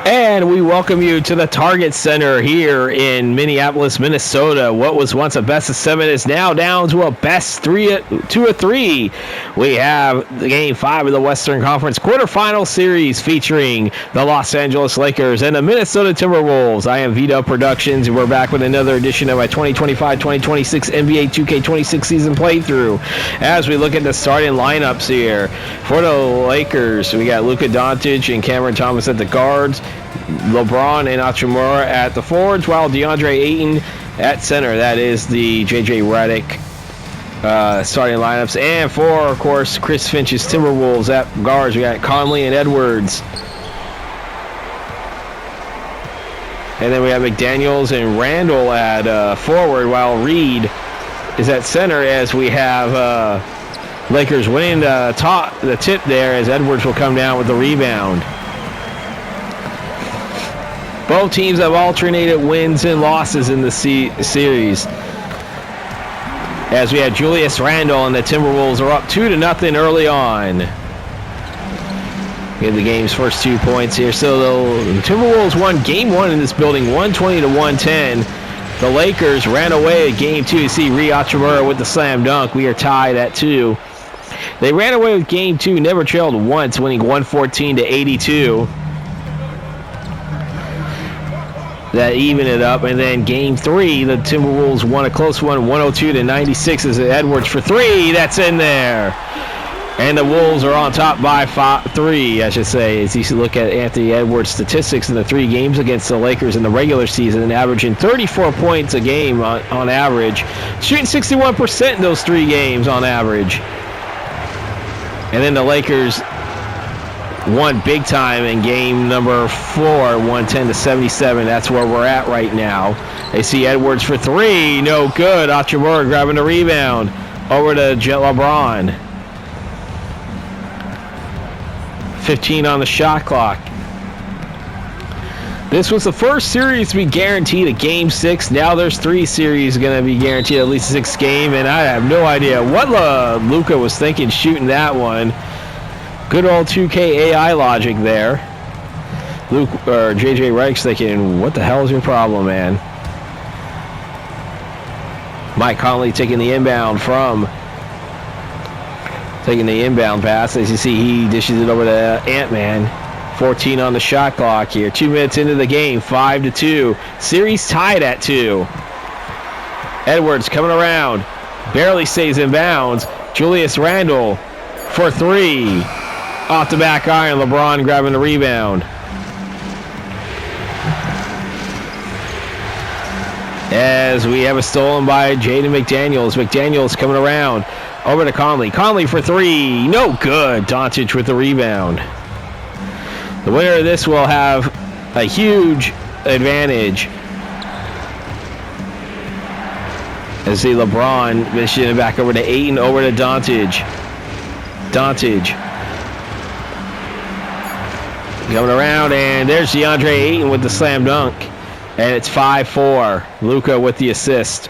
And we welcome you to the Target Center here in Minneapolis, Minnesota. What was once a best of 7 is now down to a best 2 of 3. We have the Game 5 of the Western Conference Quarterfinal Series featuring the Los Angeles Lakers and the Minnesota Timberwolves. I am vdubproductions, and we're back with another edition of my 2025-2026 NBA 2K26 season playthrough. As we look at the starting lineups here for the Lakers, we got Luka Doncic and Cameron Thomas at the guards, LeBron and Hachimura at the forwards, while DeAndre Ayton at center. That is the J.J. Redick starting lineups. And for, of course, Chris Finch's Timberwolves at guards, we got Conley and Edwards. And then we have McDaniels and Randall at forward, while Reed is at center, as we have Lakers winning the tip there, as Edwards will come down with the rebound. Both teams have alternated wins and losses in the series, as we had Julius Randle and the Timberwolves are up 2-0 early on. We have the game's first 2 points here. So the Timberwolves won Game 1 in this building, 120-110. The Lakers ran away at Game 2. You see Rui Hachimura with the slam dunk. We are tied at 2. They ran away with Game 2, never trailed once, winning 114-82. That evened it up. And then Game 3, the Timberwolves won a close one, 102-96, as Edwards for 3. That's in there. And the Wolves are on top by 3, I should say, as you look at Anthony Edwards' statistics in the 3 games against the Lakers in the regular season, averaging 34 points a game on average, shooting 61% in those 3 games on average. And then the Lakers won big time in game number 4, 110-77. That's where we're at right now. They see Edwards for 3. No good. Hachimura grabbing the rebound. Over to LeBron. 15 on the shot clock. This was the first series to be guaranteed a Game 6. Now there's 3 series going to be guaranteed at least 6 game, and I have no idea what Luka was thinking shooting that one. Good old 2K AI logic there. J.J. Redick's thinking, what the hell is your problem, man? Mike Conley taking the inbound pass. As you see, he dishes it over to Ant-Man. 14 on the shot clock here. 2 minutes into the game, 5-2. Series tied at 2. Edwards coming around. Barely stays in bounds. Julius Randle for 3. Off the back iron, LeBron grabbing the rebound. As we have a stolen by Jaden McDaniels. McDaniels coming around. Over to Conley. Conley for 3. No good. Doncic with the rebound. The winner of this will have a huge advantage. As see LeBron mishing it back over to Ayton. Over to Doncic. Coming around, and there's DeAndre Ayton with the slam dunk. And it's 5-4. Luka with the assist.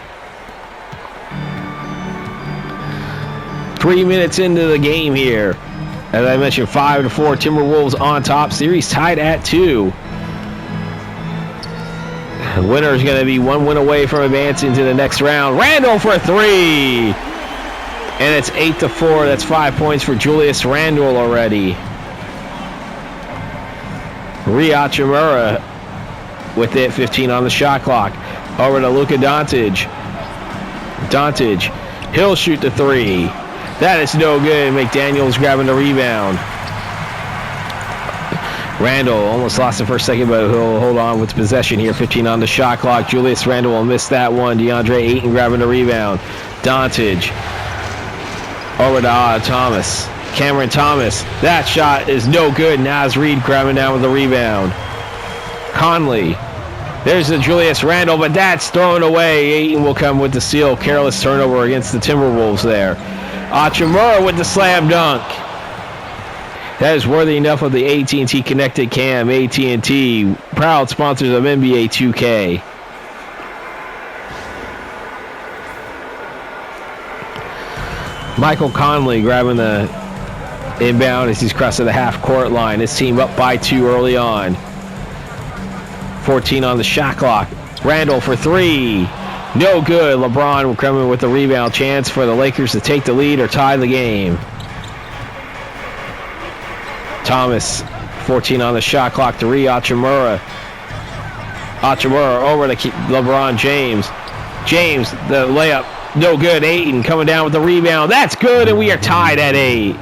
3 minutes into the game here. As I mentioned, 5-4. Timberwolves on top. Series tied at 2. The winner is going to be 1 win away from advancing to the next round. Randle for 3. And it's 8-4. That's 5 points for Julius Randle already. Rui Hachimura with it, 15 on the shot clock. Over to Luka Doncic. He'll shoot the 3. That is no good. McDaniels grabbing the rebound. Randle almost lost it for a second, but he'll hold on with possession here. 15 on the shot clock. Julius Randle will miss that one. DeAndre Ayton grabbing the rebound. Doncic. Over to Thomas. Cameron Thomas. That shot is no good. Naz Reid grabbing down with the rebound. Conley. There's the Julius Randle, but that's thrown away. Ayton will come with the steal. Careless turnover against the Timberwolves there. Hachimura with the slam dunk. That is worthy enough of the AT&T Connected Cam. AT&T, proud sponsors of NBA 2K. Michael Conley grabbing the inbound as he's crossing the half-court line. His team up by 2 early on. 14 on the shot clock. Randall for three. No good. LeBron coming with the rebound. Chance for the Lakers to take the lead or tie the game. Thomas, 14 on the shot clock. 3, Hachimura. Hachimura over to LeBron James. James, the layup. No good. Ayton coming down with the rebound. That's good, and we are tied at 8. I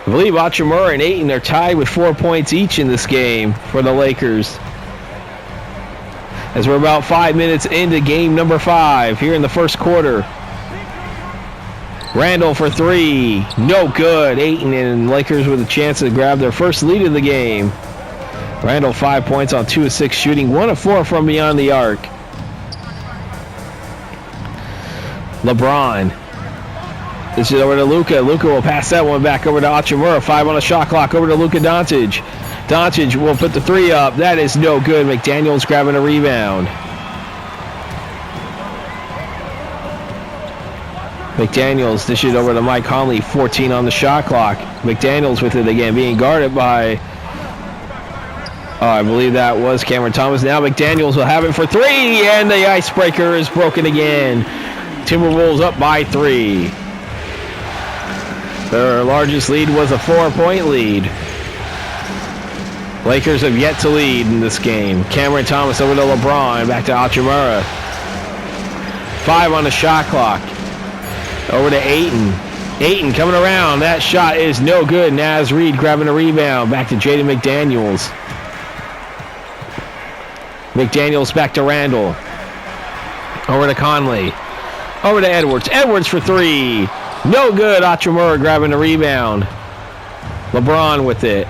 believe Hachimura and Ayton are tied with 4 points each in this game for the Lakers. As we're about 5 minutes into game number 5 here in the first quarter. Randall for three. No good. Ayton and Lakers with a chance to grab their first lead of the game. Randall 5 points on 2 of 6 shooting. 1 of 4 from beyond the arc. LeBron. This is over to Luka. Luka will pass that one back over to Hachimura. 5 on the shot clock. Over to Luka Doncic. Doncic will put the 3 up. That is no good. McDaniels grabbing a rebound. McDaniels dishes over to Mike Conley. 14 on the shot clock. McDaniels with it again. Being guarded by, I believe that was Cameron Thomas. Now McDaniels will have it for 3. And the icebreaker is broken again. Timberwolves up by 3. Their largest lead was a 4-point lead. Lakers have yet to lead in this game. Cameron Thomas over to LeBron. Back to Hachimura. 5 on the shot clock. Over to Ayton. Ayton coming around. That shot is no good. Naz Reid grabbing a rebound. Back to Jaden McDaniels. McDaniels back to Randall. Over to Conley. Over to Edwards. Edwards for 3. No good. Hachimura grabbing a rebound. LeBron with it.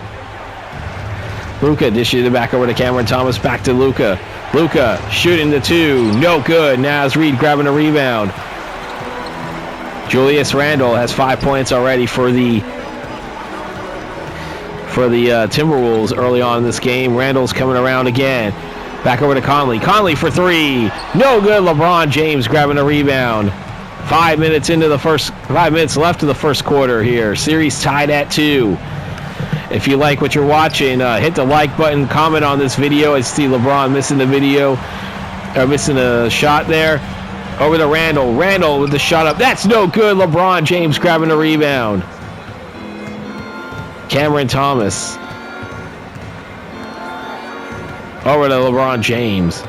Luka dishes it back over to Cameron Thomas. Back to Luka. Luka shooting the 2. No good. Naz Reid grabbing a rebound. Julius Randle has 5 points already for the Timberwolves early on in this game. Randle's coming around again. Back over to Conley. Conley for 3. No good. LeBron James grabbing a rebound. 5 minutes into the first, 5 minutes left of the first quarter here. Series tied at 2. If you like what you're watching, hit the like button, comment on this video. I see LeBron missing the video, or missing a shot there. Over to Randall. Randall with the shot up. That's no good. LeBron James grabbing a rebound. Cameron Thomas. Over to LeBron James.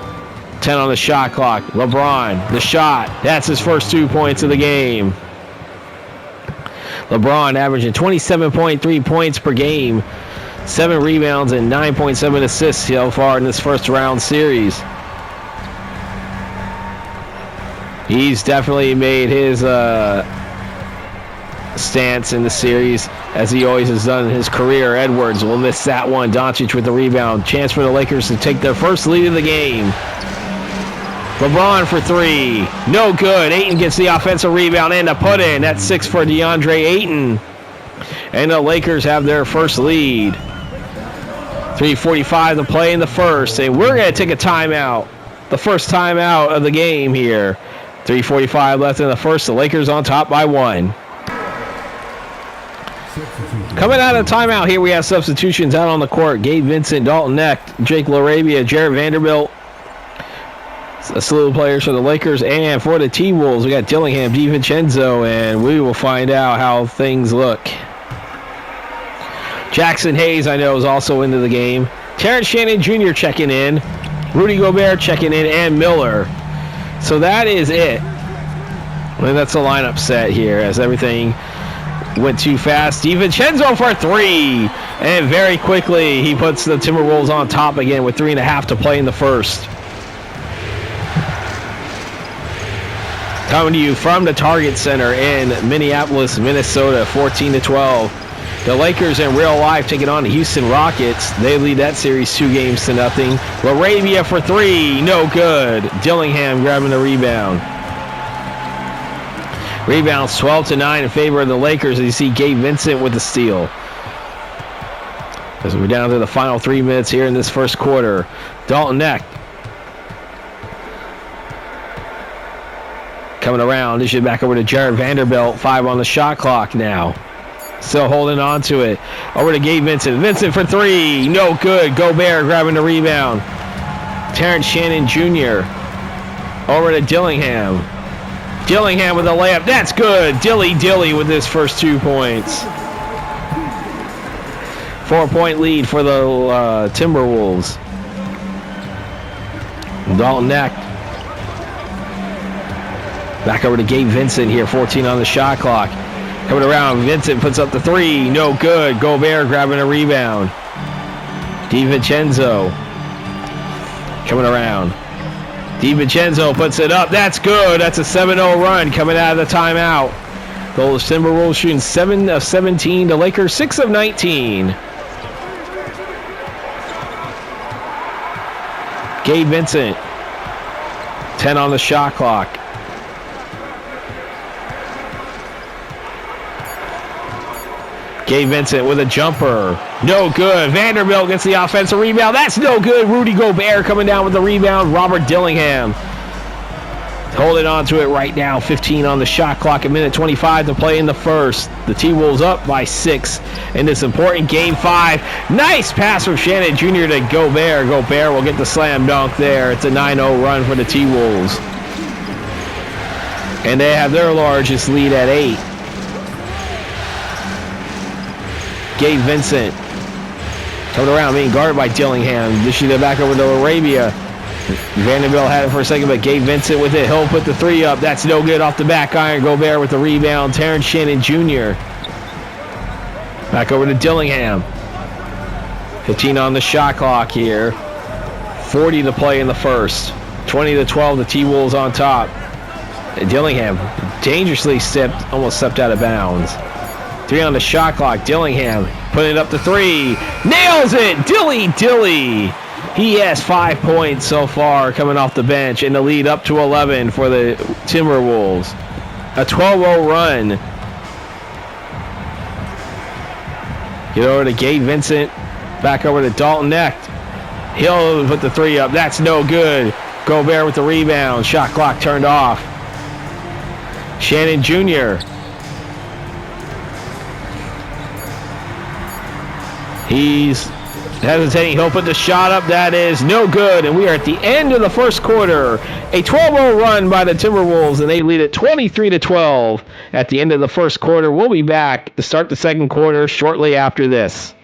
10 on the shot clock. LeBron, the shot. That's his first 2 points of the game. LeBron averaging 27.3 points per game, 7 rebounds, and 9.7 assists so far in this first round series. He's definitely made his stance in the series, as he always has done in his career. Edwards will miss that one. Doncic with the rebound. Chance for the Lakers to take their first lead of the game. LeBron for 3. No good. Ayton gets the offensive rebound and a put in. That's 6 for DeAndre Ayton. And the Lakers have their first lead. 3:45 to play in the first. And we're going to take a timeout. The first timeout of the game here. 3:45 left in the first. The Lakers on top by 1. Coming out of timeout here, we have substitutions out on the court. Gabe Vincent, Dalton Neck, Jake LaRabia, Jarrett Vanderbilt. A slew of players for the Lakers, and for the T-Wolves, we got Dillingham, DiVincenzo, and we will find out how things look. Jackson Hayes, I know, is also into the game. Terrence Shannon Jr. checking in. Rudy Gobert checking in, and Miller. So that is it. And that's the lineup set here, as everything went too fast. DiVincenzo for 3, and very quickly he puts the Timberwolves on top again with 3.5 to play in the first. Coming to you from the Target Center in Minneapolis, Minnesota, 14-12. The Lakers in real life taking on the Houston Rockets. They lead that series 2-0. LaRabia for 3, no good. Dillingham grabbing the rebound. Rebounds 12-9 in favor of the Lakers. As you see Gabe Vincent with the steal. As we're down to the final 3 minutes here in this first quarter. Dalton Neck. Coming around, this is back over to Jarrett Vanderbilt. 5 on the shot clock now. Still holding on to it. Over to Gabe Vincent. Vincent for three. No good. Gobert grabbing the rebound. Terrence Shannon Jr. Over to Dillingham. Dillingham with a layup. That's good. Dilly with his first 2 points. 4-point lead for the Timberwolves. Dalton Neck. Back over to Gabe Vincent here. 14 on the shot clock. Coming around. Vincent puts up the three. No good. Gobert grabbing a rebound. DiVincenzo. Coming around. DiVincenzo puts it up. That's good. That's a 7-0 run coming out of the timeout. Those Timberwolves shooting 7 of 17. The Lakers 6 of 19. Gabe Vincent. 10 on the shot clock. Gabe Vincent with a jumper. No good. Vanderbilt gets the offensive rebound. That's no good. Rudy Gobert coming down with the rebound. Robert Dillingham holding on to it right now. 15 on the shot clock. A minute 25 to play in the first. The T-Wolves up by 6 in this important Game 5. Nice pass from Shannon Jr. to Gobert. Gobert will get the slam dunk there. It's a 9-0 run for the T-Wolves. And they have their largest lead at 8. Gabe Vincent coming around, being guarded by Dillingham. Dishing it back over to Arabia. Vanderbilt had it for a second, but Gabe Vincent with it. He'll put the three up. That's no good off the back iron. Gobert with the rebound. Terrence Shannon Jr. Back over to Dillingham. 15 on the shot clock here. 40 to play in the first. 20-12, the T-Wolves on top. Dillingham dangerously almost stepped out of bounds. 3 on the shot clock. Dillingham putting it up to 3. Nails it! Dilly! He has 5 points so far coming off the bench, and the lead up to 11 for the Timberwolves. A 12-0 run. Get over to Gabe Vincent. Back over to Dalton Neck. He'll put the 3 up. That's no good. Gobert with the rebound. Shot clock turned off. Shannon Jr. He's hesitating. He'll put the shot up. That is no good. And we are at the end of the first quarter. A 12-0 run by the Timberwolves, and they lead it 23-12 at the end of the first quarter. We'll be back to start the second quarter shortly after this.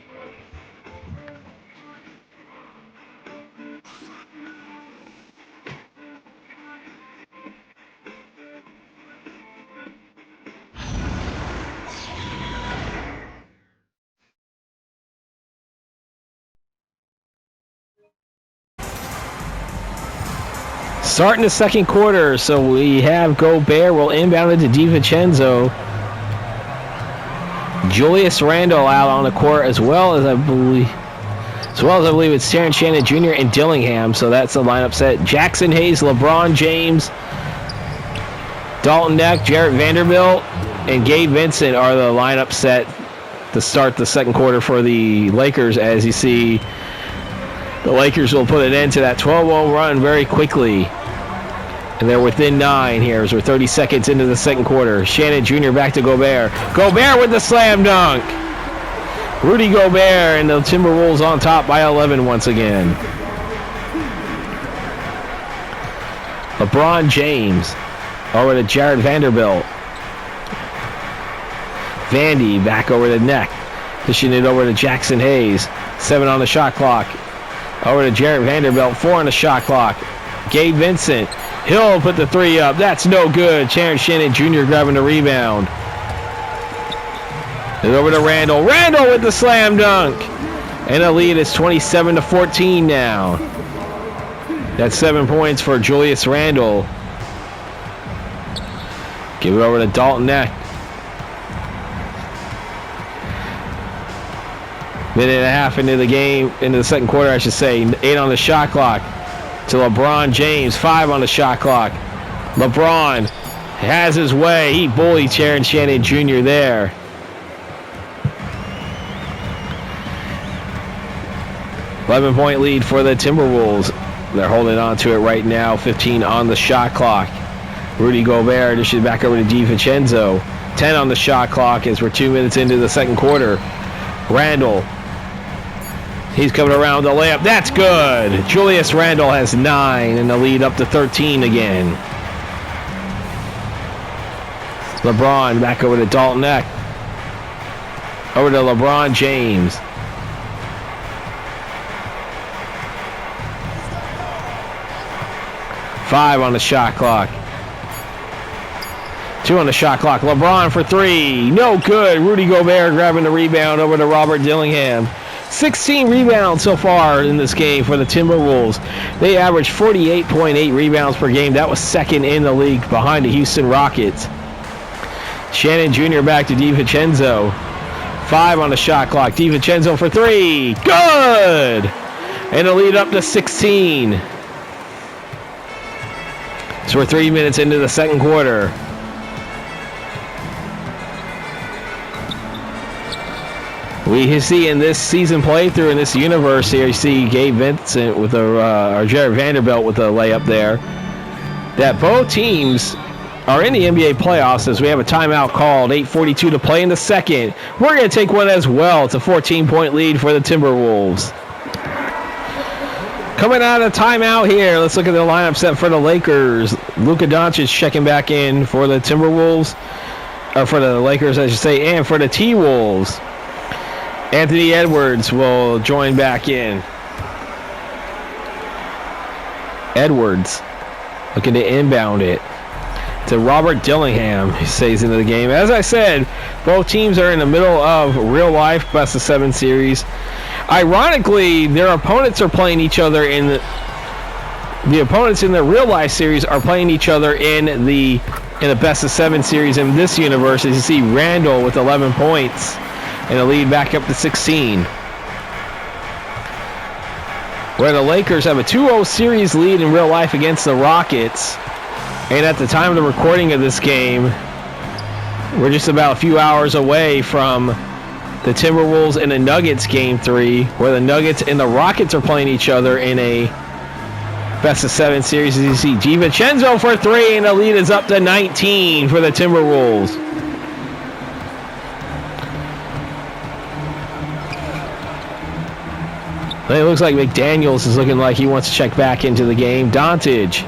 Starting the second quarter, so we have Gobert will inbound it to DiVincenzo. Julius Randle out on the court as well as I believe it's Terrence Shannon Jr. and Dillingham, so that's the lineup set. Jackson Hayes, LeBron James, Dalton Neck, Jarrett Vanderbilt, and Gabe Vincent are the lineup set to start the second quarter for the Lakers. As you see, the Lakers will put an end to that 12-0 run very quickly. And they're within 9 here as we're 30 seconds into the second quarter. Shannon Jr. back to Gobert. Gobert with the slam dunk. Rudy Gobert and the Timberwolves on top by 11 once again. LeBron James over to Jarrett Vanderbilt. Vandy back over to Neck. Dishing it over to Jackson Hayes. 7 on the shot clock. Over to Jarrett Vanderbilt. 4 on the shot clock. Gabe Vincent. He'll put the 3 up. That's no good. Terrence Shannon Jr. grabbing the rebound. And over to Randle. Randle with the slam dunk. And the lead is 27-14 now. That's 7 points for Julius Randle. Give it over to Dalton Neck. Minute and a half into the game, into the second quarter, I should say. 8 on the shot clock. To LeBron James, 5 on the shot clock. LeBron has his way. He bullied Terrence Shannon Jr. there. $11-point lead for the Timberwolves. They're holding on to it right now. 15 on the shot clock. Rudy Gobert dishes back over to DiVincenzo. 10 on the shot clock as we're 2 minutes into the second quarter. Randall. He's coming around the layup. That's good. Julius Randall has 9 and the lead up to 13 again. LeBron back over to Dalton Eck. Over to LeBron James. Five on the shot clock. 2 on the shot clock. LeBron for 3. No good. Rudy Gobert grabbing the rebound over to Robert Dillingham. 16 rebounds so far in this game for the Timberwolves. They averaged 48.8 rebounds per game. That was second in the league behind the Houston Rockets. Shannon Jr. back to DiVincenzo. 5 on the shot clock. DiVincenzo for 3. Good! And the lead up to 16. So we're 3 minutes into the second quarter. We see in this season playthrough in this universe here, you see Gabe Vincent with or Jared Vanderbilt with a layup there, that both teams are in the NBA playoffs as we have a timeout called. 8:42 to play in the second. We're going to take one as well. It's a 14-point lead for the Timberwolves. Coming out of timeout here, let's look at the lineup set for the Lakers. Luka Doncic checking back in for the Timberwolves, or for the Lakers, I should say, and for the T-Wolves. Anthony Edwards will join back in. Edwards looking to inbound it to Robert Dillingham, who stays into the game. As I said, both teams are in the middle of real-life best-of-7 series. Ironically, their opponents are playing each other in the opponents in the real-life series are playing each other in the best-of-7 series in this universe. As you see, Randall with 11 points and the lead back up to 16. Where the Lakers have a 2-0 series lead in real life against the Rockets. And at the time of the recording of this game, we're just about a few hours away from the Timberwolves and the Nuggets game 3, where the Nuggets and the Rockets are playing each other in a best-of-7 series. As you see, DiVincenzo for 3, and the lead is up to 19 for the Timberwolves. It looks like McDaniels is looking like he wants to check back into the game. Doncic.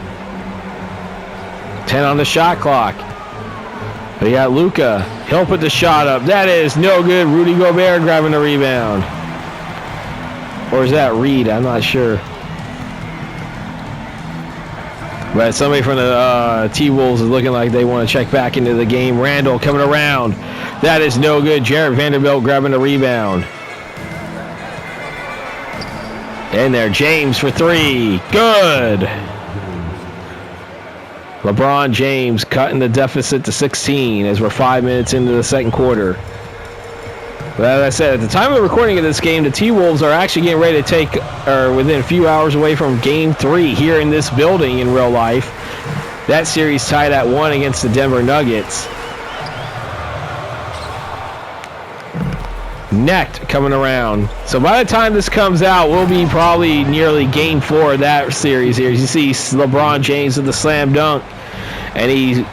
10 on the shot clock. We got Luka. He'll put the shot up. That is no good. Rudy Gobert grabbing the rebound. Or is that Reed? I'm not sure. But somebody from the T-Wolves is looking like they want to check back into the game. Randall coming around. That is no good. Jared Vanderbilt grabbing the rebound. In there, James for 3. Good. LeBron James cutting the deficit to 16 as we're 5 minutes into the second quarter. But as I said, at the time of the recording of this game, the T-Wolves are actually getting ready to within a few hours away from Game 3 here in this building in real life. That series tied at 1 against the Denver Nuggets. Necht coming around. So by the time this comes out, we'll be probably nearly Game 4 of that series here. As you see LeBron James with the slam dunk. And he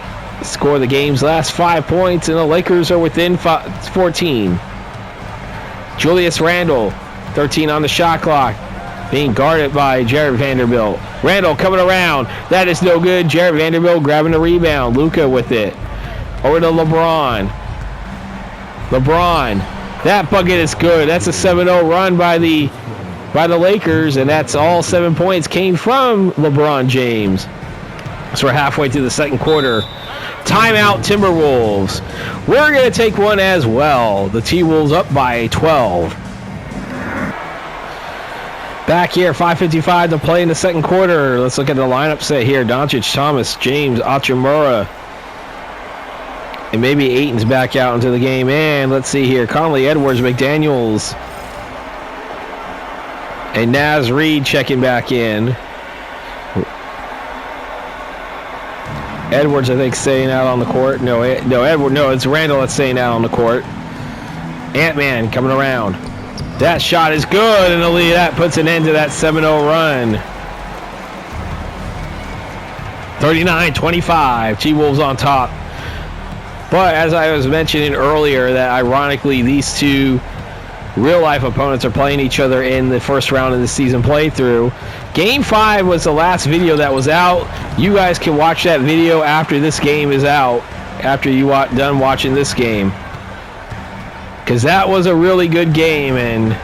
scored the game's last 5 points, and the Lakers are within 14. Julius Randle, 13 on the shot clock, being guarded by Jared Vanderbilt. Randle coming around. That is no good. Jared Vanderbilt grabbing the rebound. Luka with it. Over to LeBron. LeBron. That bucket is good. That's a 7-0 run by the Lakers, and that's all 7 points came from LeBron James. So we're halfway through the second quarter. Timeout, Timberwolves. We're going to take one as well. The T-Wolves up by 12. Back here, 5:55 to play in the second quarter. Let's look at the lineup set here. Doncic, Thomas, James, Achimura. And maybe Ayton's back out into the game. And let's see here. Conley, Edwards, McDaniels. And Naz Reid checking back in. Edwards, I think, staying out on the court. No, it's Randall that's staying out on the court. Ant-Man coming around. That shot is good, and the lead that puts an end to that 7-0 run. 39-25. T-Wolves on top. But as I was mentioning earlier, that ironically these two real-life opponents are playing each other in the first round of the season playthrough. Game 5 was the last video that was out. You guys can watch that video after this game is out, after you done watching this game. Because that was a really good game, and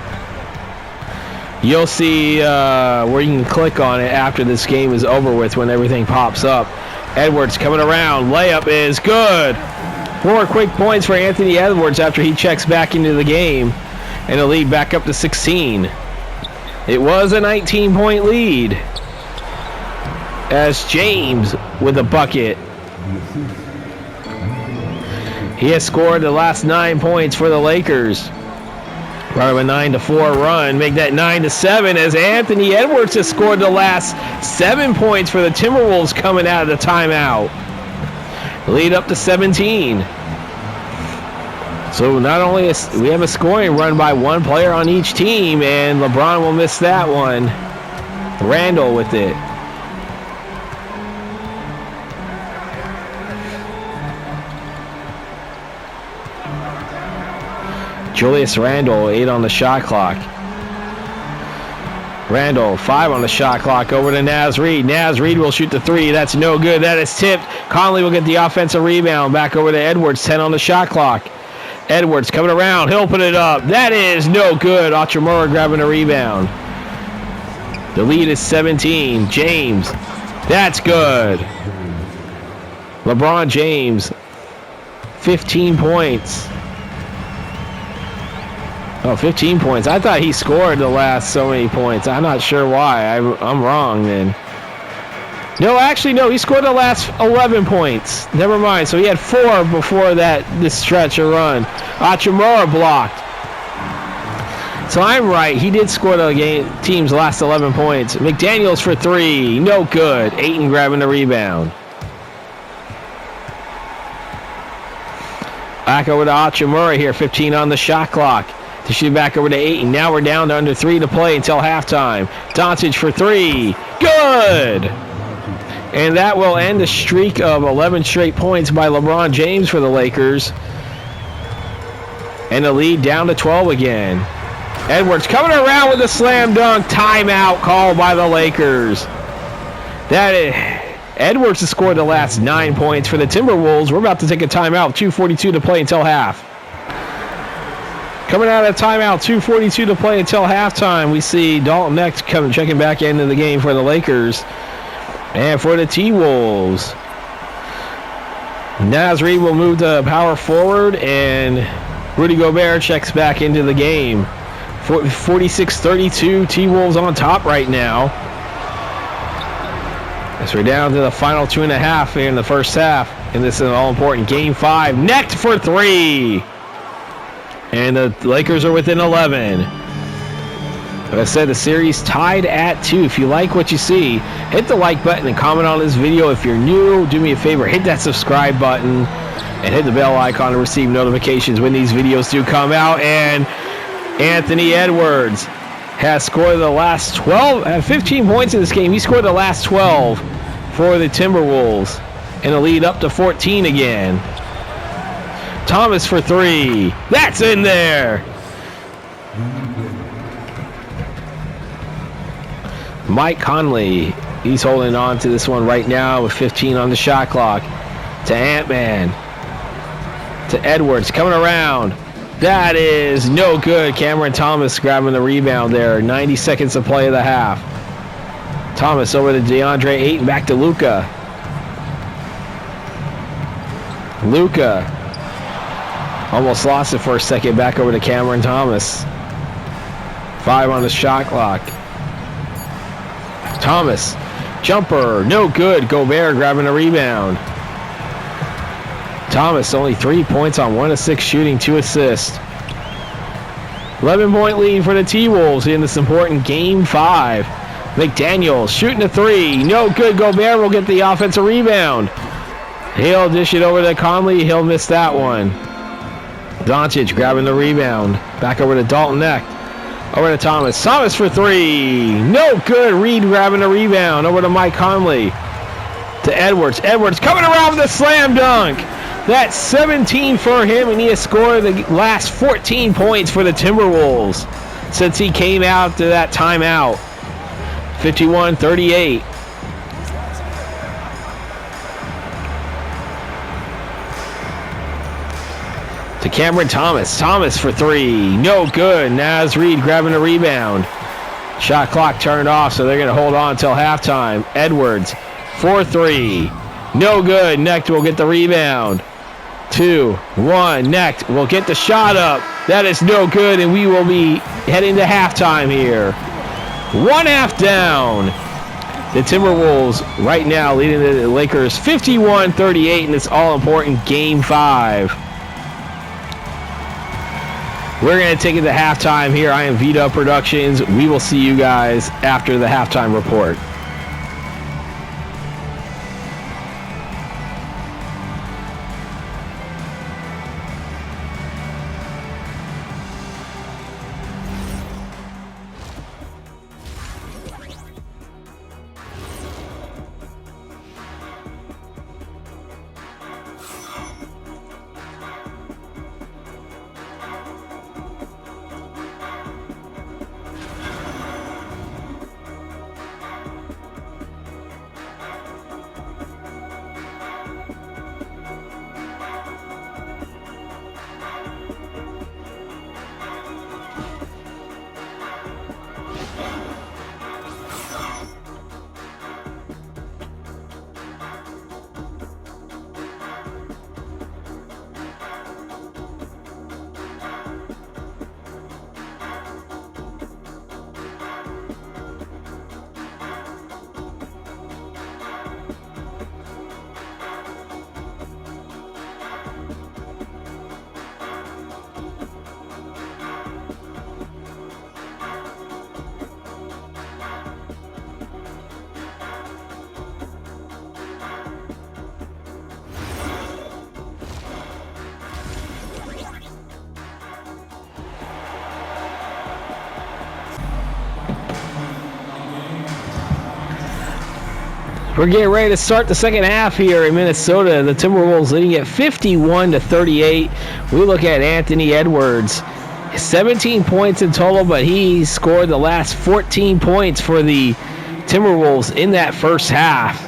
you'll see where you can click on it after this game is over with when everything pops up. Edwards coming around. Layup is good. 4 quick points for Anthony Edwards after he checks back into the game. And a lead back up to 16. It was a 19-point lead. As James with a bucket. He has scored the last 9 points for the Lakers. Part of a 9-4 run. Make that 9-7 as Anthony Edwards has scored the last 7 points for the Timberwolves coming out of the timeout. Lead up to 17. So not only we have a scoring run by one player on each team, and LeBron will miss that one. Randle with it. Julius Randle, 8 on the shot clock. Randle, 5 on the shot clock, over to Naz Reid. Naz Reid will shoot the 3. That's no good. That is tipped. Conley will get the offensive rebound. Back over to Edwards, 10 on the shot clock. Edwards coming around. He'll put it up. That is no good. Hachimura grabbing a rebound. The lead is 17. James. That's good. LeBron James. 15 points. Oh, 15 points. I thought he scored the last so many points. I'm not sure why. I'm wrong then. No, actually, no. He scored the last 11 points. Never mind. So he had 4 before this stretch of run. Hachimura blocked. So I'm right. He did score the team's last 11 points. McDaniels for 3. No good. Ayton grabbing the rebound. Back over to Hachimura here. 15 on the shot clock. To shoot back over to Ayton. Now we're down to under 3 to play until halftime. Doncic for 3. Good. And that will end a streak of 11 straight points by LeBron James for the Lakers. And the lead down to 12 again. Edwards coming around with a slam dunk. Timeout called by the Lakers. Edwards has scored the last 9 points for the Timberwolves. We're about to take a timeout. 2:42 to play until half. Coming out of timeout, 2:42 to play until halftime. We see Dalton Next checking back into the game for the Lakers. And for the T-Wolves, Naz Reid will move to power forward, and Rudy Gobert checks back into the game. 46-32, T-Wolves on top right now. As we're down to the final 2.5 here in the first half. And this is an all-important Game 5. Next for 3. And the Lakers are within 11. Like I said, the series tied at 2. If you like what you see, hit the like button and comment on this video. If you're new, do me a favor, hit that subscribe button and hit the bell icon to receive notifications when these videos do come out. And Anthony Edwards has scored the last 15 points in this game. He scored the last 12 for the Timberwolves. And a lead up to 14 again. Thomas for 3. That's in there. Mike Conley, he's holding on to this one right now with 15 on the shot clock. To Ant-Man. To Edwards, coming around. That is no good. Cameron Thomas grabbing the rebound there. 90 seconds to play of the half. Thomas over to DeAndre Ayton, back to Luka. Luka almost lost it for a second. Back over to Cameron Thomas. 5 on the shot clock. Thomas, jumper, no good. Gobert grabbing a rebound. Thomas only 3 points on 1 of 6 shooting, 2 assists. 11-point lead for the T-Wolves in this important Game 5. McDaniels shooting a 3, no good. Gobert will get the offensive rebound. He'll dish it over to Conley. He'll miss that one. Doncic grabbing the rebound. Back over to Dalton Neck. Over to Thomas. Thomas for 3. No good. Reed grabbing a rebound. Over to Mike Conley. To Edwards. Edwards coming around with a slam dunk. That's 17 for him, and he has scored the last 14 points for the Timberwolves since he came out to that timeout. 51-38. To Cameron Thomas. Thomas for three. No good. Naz Reid grabbing the rebound. Shot clock turned off, so they're going to hold on until halftime. Edwards for three. No good. Necht will get the rebound. 2-1. Necht will get the shot up. That is no good, and we will be heading to halftime here. 1/2 down. The Timberwolves right now leading the Lakers 51-38 in this all-important Game 5. We're going to take it to halftime here. I am VDub Productions. We will see you guys after the halftime report. We're getting ready to start the second half here in Minnesota. The Timberwolves leading at 51-38. We look at Anthony Edwards. 17 points in total, but he scored the last 14 points for the Timberwolves in that first half.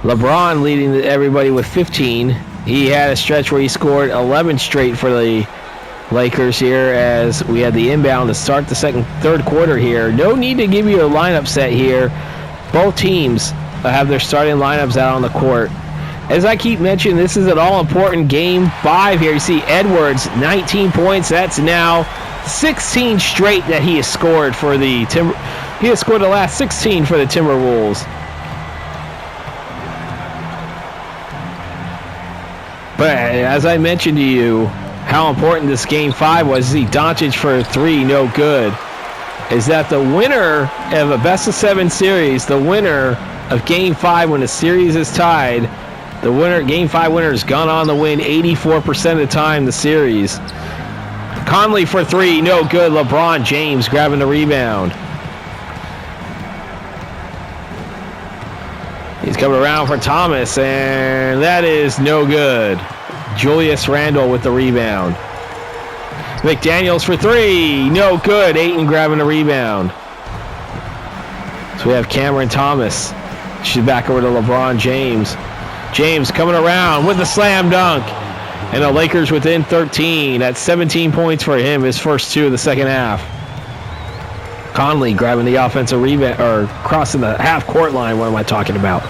LeBron leading everybody with 15. He had a stretch where he scored 11 straight for the Lakers here as we had the inbound to start the third quarter here. No need to give you a lineup set here. Both teams have their starting lineups out on the court. As I keep mentioning, this is an all-important Game 5 here. You see Edwards, 19 points. That's now 16 straight that he has scored for the He has scored the last 16 for the Timberwolves. But as I mentioned to you, how important this Game 5 was. See Doncic for 3, no good. Is that the winner of a best-of-7 series, the winner of Game 5 when the series is tied, the winner, Game 5 winner has gone on to win 84% of the time the series. Conley for 3, no good. LeBron James grabbing the rebound. He's coming around for Thomas, and that is no good. Julius Randle with the rebound. McDaniels for 3, no good. Ayton grabbing the rebound. So we have Cameron Thomas. She's back over to LeBron James. James coming around with the slam dunk. And the Lakers within 13. That's 17 points for him, his first 2 of the second half. Conley grabbing the offensive rebound, or crossing the half-court line. What am I talking about?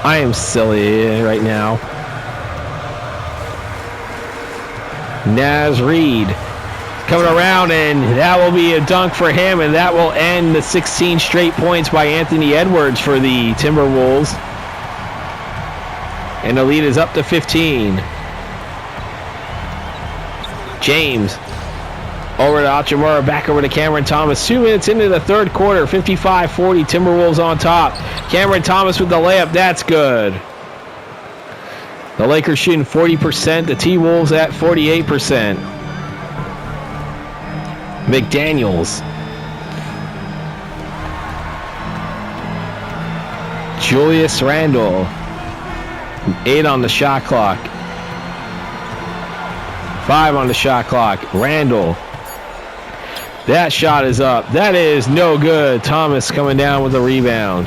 I am silly right now. Naz Reid coming around, and that will be a dunk for him, and that will end the 16 straight points by Anthony Edwards for the Timberwolves. And the lead is up to 15. James over to Hachimura, back over to Cameron Thomas. 2 minutes into the third quarter, 55-40, Timberwolves on top. Cameron Thomas with the layup, that's good. The Lakers shooting 40%, the T-Wolves at 48%. McDaniels. Julius Randle. 8 on the shot clock. 5 on the shot clock. Randall. That shot is up. That is no good. Thomas coming down with a rebound.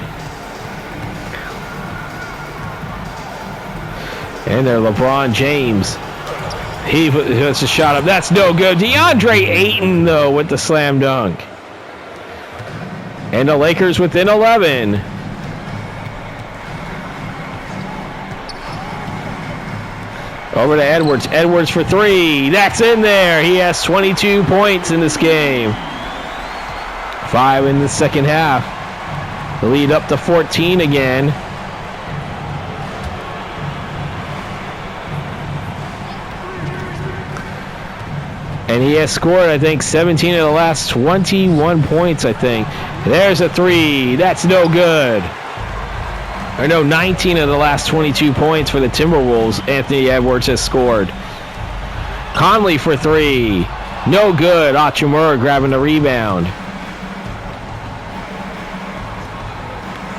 And there, LeBron James. He puts a shot up. That's no good. DeAndre Ayton, though, with the slam dunk. And the Lakers within 11. Over to Edwards. Edwards for 3. That's in there. He has 22 points in this game. 5 in the second half. The lead up to 14 again. And he has scored, I think, 17 of the last 21 points, I think. There's a 3. That's no good. Or no, 19 of the last 22 points for the Timberwolves. Anthony Edwards has scored. Conley for 3. No good. Hachimura grabbing the rebound.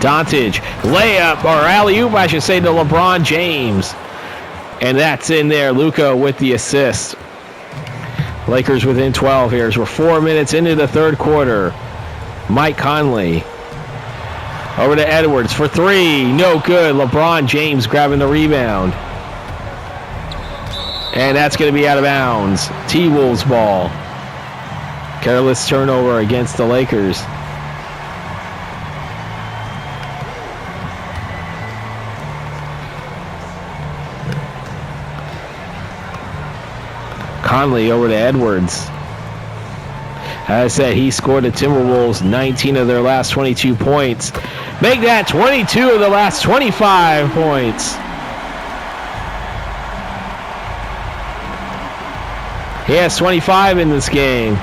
Doncic. Layup, or alley-oop, I should say, to LeBron James. And that's in there. Luka with the assist. Lakers within 12 here as we're 4 minutes into the third quarter. Mike Conley. Over to Edwards for 3. No good. LeBron James grabbing the rebound. And that's going to be out of bounds. T-Wolves ball. Careless turnover against the Lakers. Conley over to Edwards. As I said, he scored the Timberwolves 19 of their last 22 points. Make that 22 of the last 25 points. He has 25 in this game.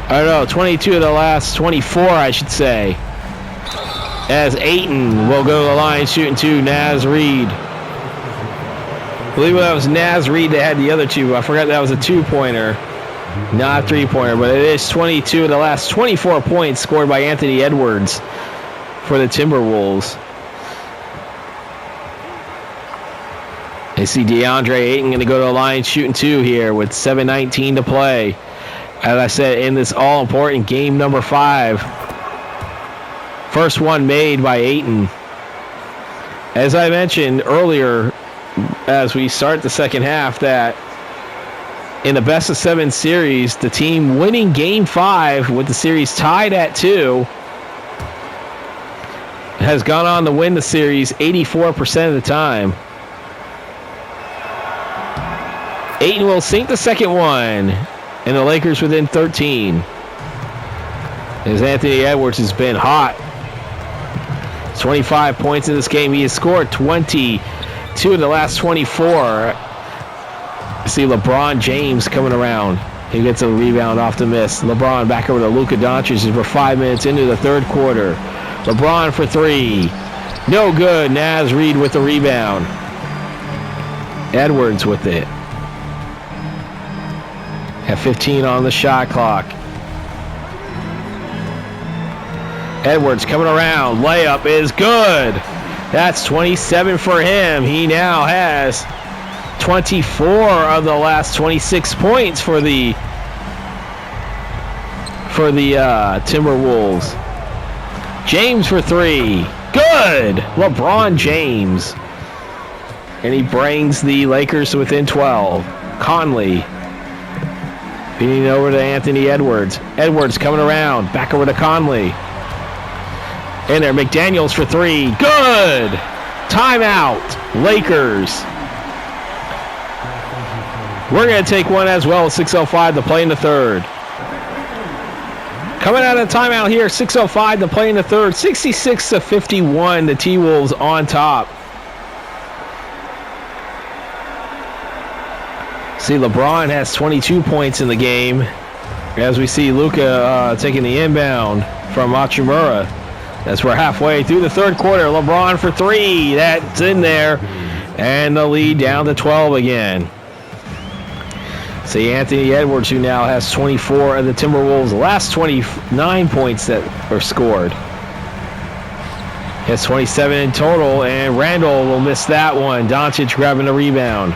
I don't know, 22 of the last 24, I should say. As Ayton will go to the line shooting 2, Naz Reid. I believe that was Naz Reid that had the other 2. I forgot that was a 2-pointer, not a 3-pointer. But it is 22 of the last 24 points scored by Anthony Edwards for the Timberwolves. I see DeAndre Ayton going to go to the line shooting 2 here with 7:19 to play. As I said, in this all-important game number 5. First one made by Ayton. As I mentioned earlier, as we start the second half, that in the best-of-7 series, the team winning Game 5 with the series tied at 2 has gone on to win the series 84% of the time. Ayton will sink the second one, and the Lakers within 13. As Anthony Edwards has been hot. 25 points in this game. He has scored 22 of the last 24. See LeBron James coming around. He gets a rebound off the miss. LeBron back over to Luka Doncic as we're 5 minutes into the third quarter. LeBron for 3. No good. Naz Reid with the rebound. Edwards with it. At 15 on the shot clock. Edwards coming around. Layup is good. That's 27 for him. He now has 24 of the last 26 points for the Timberwolves. James for 3. Good. LeBron James. And he brings the Lakers within 12. Conley. Feeding over to Anthony Edwards. Edwards coming around. Back over to Conley. In there, McDaniels for 3. Good! Timeout, Lakers. We're going to take one as well. 6:05 to play in the third. Coming out of timeout here, 6:05 to play in the third. 66-51, the T-Wolves on top. See, LeBron has 22 points in the game. As we see Luka taking the inbound from Hachimura. As we're halfway through the third quarter. LeBron for 3. That's in there. And the lead down to 12 again. See Anthony Edwards, who now has 24 of the Timberwolves' last 29 points that were scored. It's 27 in total, and Randall will miss that one. Doncic grabbing the rebound.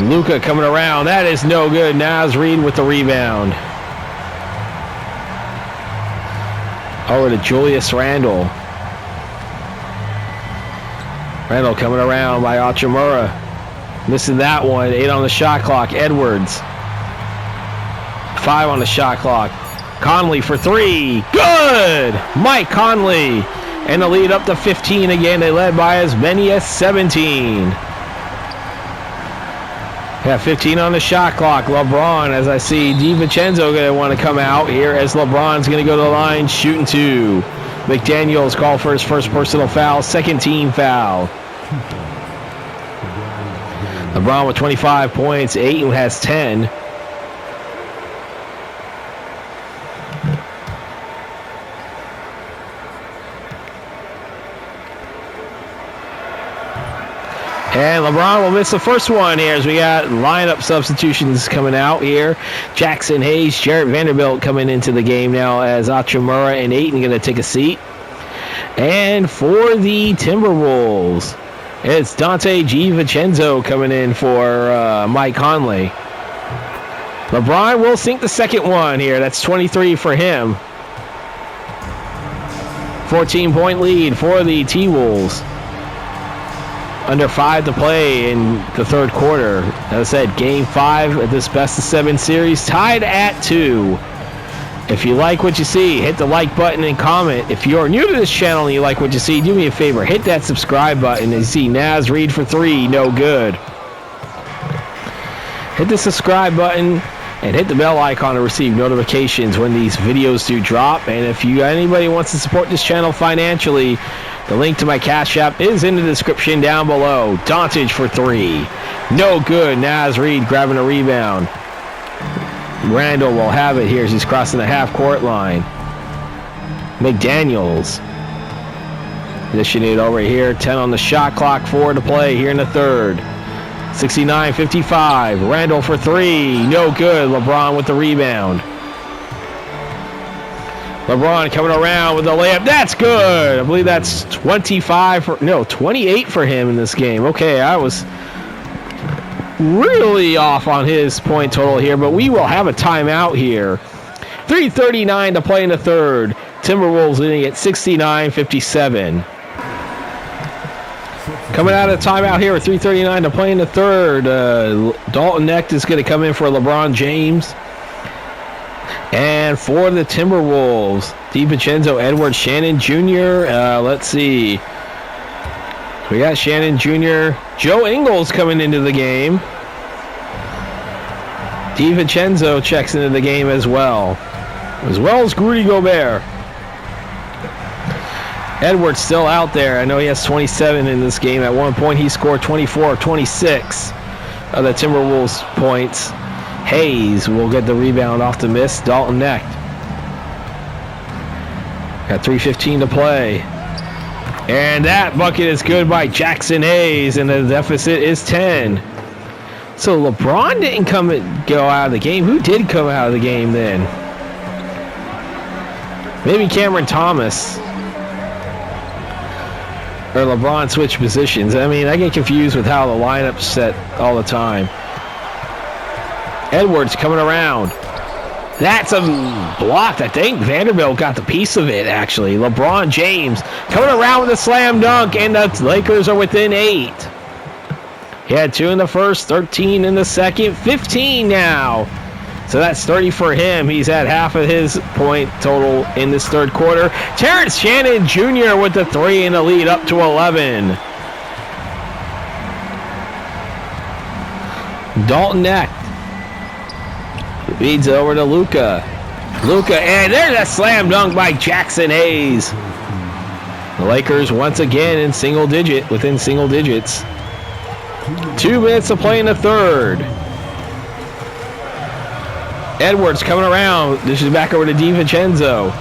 Luka coming around. That is no good. Naz Reid with the rebound. Over to Julius Randle. Randle coming around by Hachimura. Missing that one. 8 on the shot clock. Edwards. 5 on the shot clock. Conley for 3. Good! Mike Conley. And the lead up to 15 again. They led by as many as 17. Yeah, 15 on the shot clock. LeBron, as I see DiVincenzo going to want to come out here as LeBron's going to go to the line, shooting 2. McDaniels called for his first personal foul, second team foul. LeBron with 25 points. Ayton has 10. And LeBron will miss the first one here as we got lineup substitutions coming out here. Jackson Hayes, Jarrett Vanderbilt coming into the game now as Hachimura and Ayton going to take a seat. And for the Timberwolves, it's Dante DiVincenzo coming in for Mike Conley. LeBron will sink the second one here. That's 23 for him. 14-point lead for the T-Wolves. Under 5 to play in the third quarter. As I said, Game 5 of this best-of-7 series, tied at 2. If you like what you see, hit the like button and comment. If you're new to this channel and you like what you see, do me a favor, hit that subscribe button. And you see Naz Reid for 3, no good. Hit the subscribe button and hit the bell icon to receive notifications when these videos do drop. And if anybody wants to support this channel financially, the link to my Cash App is in the description down below. Doncic for 3. No good. Naz Reid grabbing a rebound. Randall will have it here as he's crossing the half-court line. McDaniels. Dishing it over here. 10 on the shot clock. 4 to play here in the third. 69-55. Randall for 3. No good. LeBron with the rebound. LeBron coming around with the layup. That's good. I believe that's 28 for him in this game. Okay, I was really off on his point total here, but we will have a timeout here. 3:39 to play in the third. Timberwolves leading at 69-57. Coming out of the timeout here with 3:39 to play in the third. Dalton Knecht is going to come in for LeBron James. And for the Timberwolves, DiVincenzo, Edwards, Shannon Jr. Let's see. We got Shannon Jr. Joe Ingles coming into the game. DiVincenzo checks into the game as well as Rudy Gobert. Edwards still out there. I know he has 27 in this game. At one point, he scored 24 of 26 of the Timberwolves points. Hayes will get the rebound off the miss. Dalton Knecht. Got 3:15 to play. And that bucket is good by Jackson Hayes, and the deficit is 10. So LeBron didn't go out of the game. Who did come out of the game then? Maybe Cameron Thomas. Or LeBron switched positions. I mean, I get confused with how the lineup's set all the time. Edwards coming around. That's a block. I think Vanderbilt got the piece of it, actually. LeBron James coming around with a slam dunk, and the Lakers are within 8. He had 2 in the first, 13 in the second, 15 now. So that's 30 for him. He's at half of his point total in this third quarter. Terrence Shannon Jr. with the 3 in the lead up to 11. Dalton Knecht feeds it over to Luka. And there's a slam dunk by Jackson Hayes. The Lakers once again within single digits. 2 minutes to play in the third. Edwards coming around. This is back over to DiVincenzo.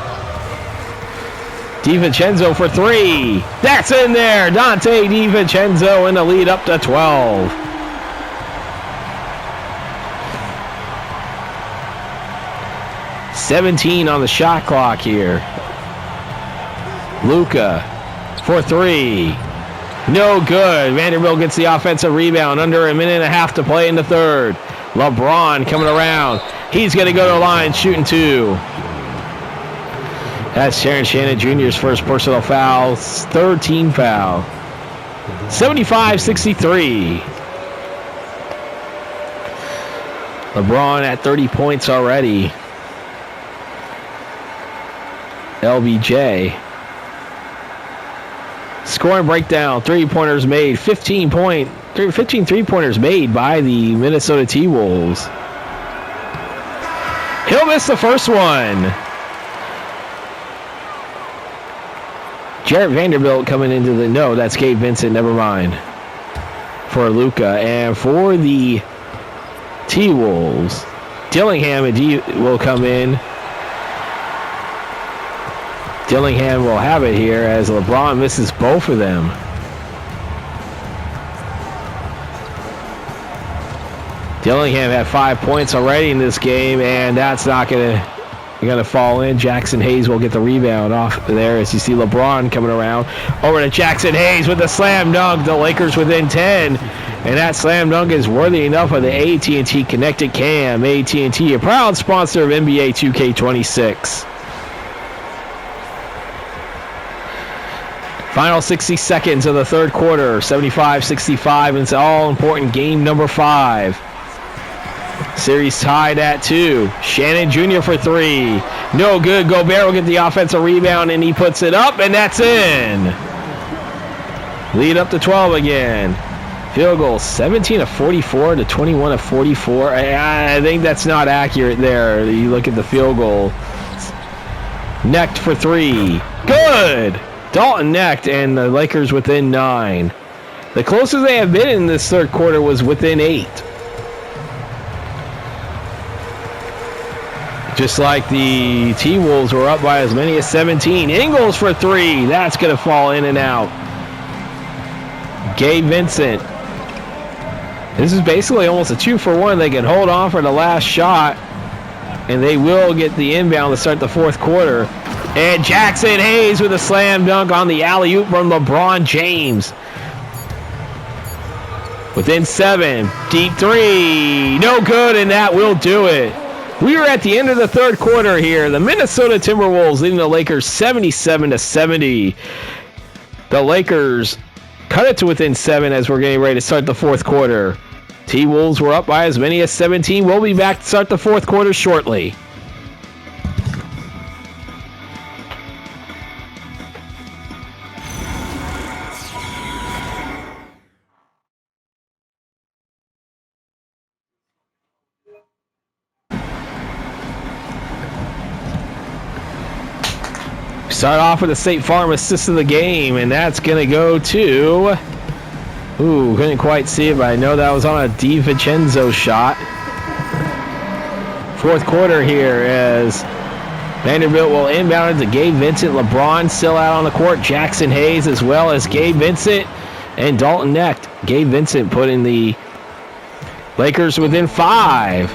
DiVincenzo for 3. That's in there. Dante DiVincenzo in the lead up to 12. $17 on the shot clock here. Luka for three. No good. Vanderbilt gets the offensive rebound. Under a minute and a half to play in the third. LeBron coming around. He's going to go to the line, shooting two. That's Sharon Shannon Jr.'s first personal foul. Third team foul. 75-63. LeBron at 30 points already. LBJ. Scoring breakdown. Three-pointers made. 15 three-pointers made by the Minnesota T-Wolves. He'll miss the first one. Jarrett Vanderbilt coming into the... No, that's Gabe Vincent. Never mind. For Luka. And for the T-Wolves, Dillingham will come in. Dillingham will have it here as LeBron misses both of them. Dillingham had 5 points already in this game, and that's not going to fall in. Jackson Hayes will get the rebound off there as you see LeBron coming around. Over to Jackson Hayes with the slam dunk. The Lakers within 10. And that slam dunk is worthy enough of the AT&T Connected Cam. AT&T, a proud sponsor of NBA 2K26. Final 60 seconds of the third quarter. 75-65. And it's all-important game number 5. Series tied at 2. Shannon Jr. for 3. No good. Gobert will get the offensive rebound, and he puts it up, and that's in. Lead up to 12 again. Field goal 17 of 44 to 21 of 44. I think that's not accurate there. You look at the field goal. Necked for 3. Good. Dalton necked, and the Lakers within 9. The closest they have been in this third quarter was within 8. Just like the T-Wolves were up by as many as 17. Ingles for 3. That's going to fall in and out. Gabe Vincent. This is basically almost a 2-for-1. They can hold on for the last shot, and they will get the inbound to start the fourth quarter. And Jackson Hayes with a slam dunk on the alley-oop from LeBron James. Within 7. Deep 3. No good, and that will do it. We are at the end of the third quarter here. The Minnesota Timberwolves leading the Lakers 77-70. The Lakers cut it to within 7 as we're getting ready to start the fourth quarter. T-Wolves were up by as many as 17. We'll be back to start the fourth quarter shortly. Start off with a State Farm assist of the game, and that's going to go to... Ooh, couldn't quite see it, but I know that was on a DiVincenzo shot. Fourth quarter here as Vanderbilt will inbound it to Gabe Vincent. LeBron still out on the court. Jackson Hayes as well as Gabe Vincent and Dalton necked. Gabe Vincent putting the Lakers within 5.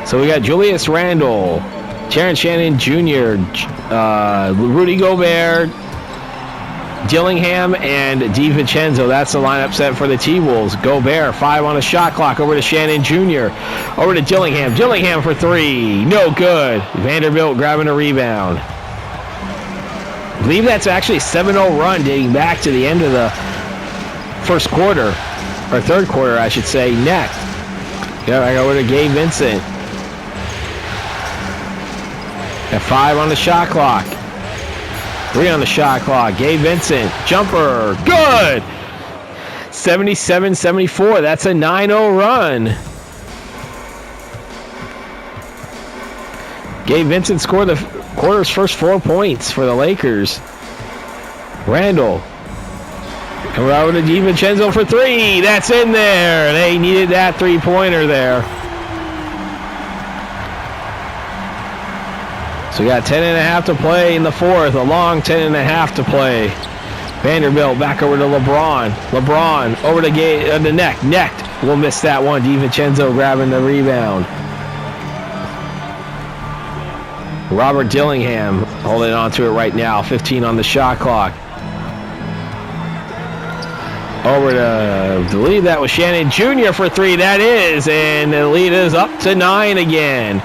So we got Julius Randle, Terrence Shannon Jr., Rudy Gobert, Dillingham, and DiVincenzo. That's the lineup set for the T-Wolves. Gobert, 5 on the shot clock. Over to Shannon Jr. Over to Dillingham. Dillingham for 3. No good. Vanderbilt grabbing a rebound. I believe that's actually a 7-0 run dating back to the end of the first quarter. Or third quarter, I should say. Next. Back over to Gabe Vincent. At 5 on the shot clock. 3 on the shot clock. Gabe Vincent. Jumper. Good. 77-74. That's a 9-0 run. Gabe Vincent scored the quarter's first 4 points for the Lakers. Randall. Coming over to DiVincenzo for 3. That's in there. They needed that 3-pointer there. So we got 10.5 to play in the fourth. A long 10.5 to play. Vanderbilt back over to LeBron. LeBron over to the neck. Necked. We'll miss that one. DiVincenzo grabbing the rebound. Robert Dillingham holding on to it right now. 15 on the shot clock. Over to the lead. That was Shannon Jr. for 3. That is. And the lead is up to 9 again.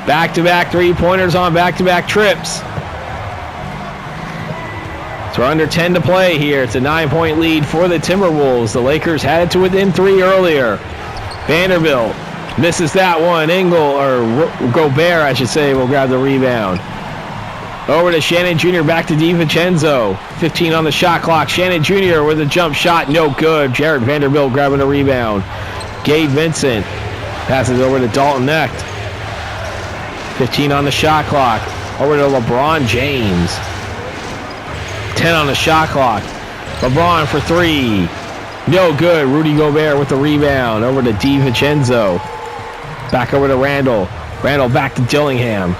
Back-to-back three-pointers on back-to-back trips. So we're under 10 to play here. It's a 9-point lead for the Timberwolves. The Lakers had it to within 3 earlier. Vanderbilt misses that one. Gobert, I should say, will grab the rebound. Over to Shannon Jr. Back to DiVincenzo. 15 on the shot clock. Shannon Jr. with a jump shot. No good. Jarrett Vanderbilt grabbing the rebound. Gabe Vincent passes over to Dalton Knecht. 15 on the shot clock. Over to LeBron James. 10 on the shot clock. LeBron for 3. No good. Rudy Gobert with the rebound. Over to DiVincenzo. Back over to Randall. Randall back to Dillingham.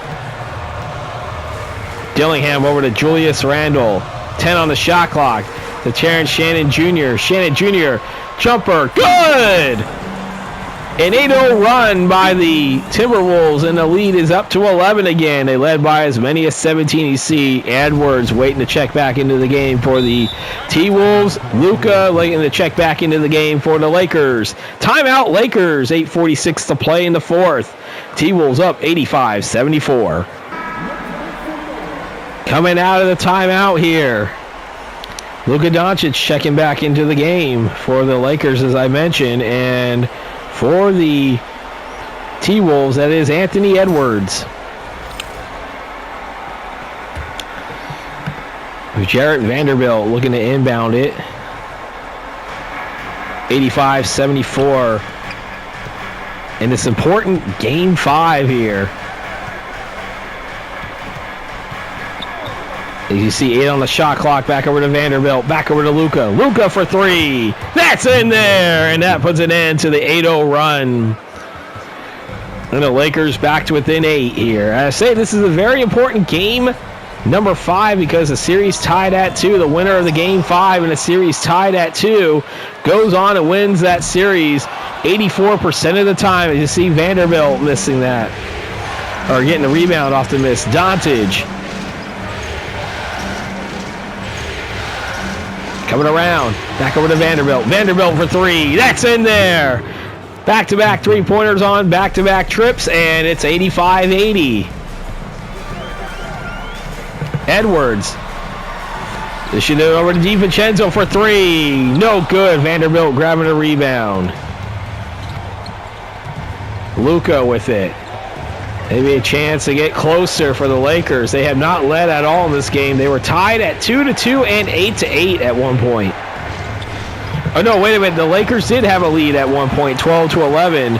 Dillingham over to Julius Randle. 10 on the shot clock. To Terrence Shannon Jr. Shannon Jr. Jumper. Good! An 8-0 run by the Timberwolves, and the lead is up to 11 again. They led by as many as 17. You see Edwards waiting to check back into the game for the T-Wolves. Luka waiting to check back into the game for the Lakers. Timeout Lakers, 8:46 to play in the fourth. T-Wolves up 85-74. Coming out of the timeout here. Luka Doncic checking back into the game for the Lakers, as I mentioned, and for the T-Wolves, that is Anthony Edwards. Jarrett Vanderbilt looking to inbound it. 85-74. In this important Game 5 here. As you see, 8 on the shot clock. Back over to Vanderbilt. Back over to Luka. Luka for 3. That's in there. And that puts an end to the 8-0 run. And the Lakers back to within 8 here. I say this is a very important game number 5 because the series tied at 2. The winner of the Game 5 and the series tied at 2 goes on and wins that series 84% of the time. As you see Vanderbilt missing that. Or getting the rebound off the miss. Doncic. Coming around. Back over to Vanderbilt. Vanderbilt for 3. That's in there. Back-to-back three-pointers on back-to-back trips, and it's 85-80. Edwards. Dishing it over to DiVincenzo for 3. No good. Vanderbilt grabbing a rebound. Luka with it. Maybe a chance to get closer for the Lakers. They have not led at all in this game. They were tied at 2-2 and 8-8 at one point. Oh, no, wait a minute. The Lakers did have a lead at one point, 12-11.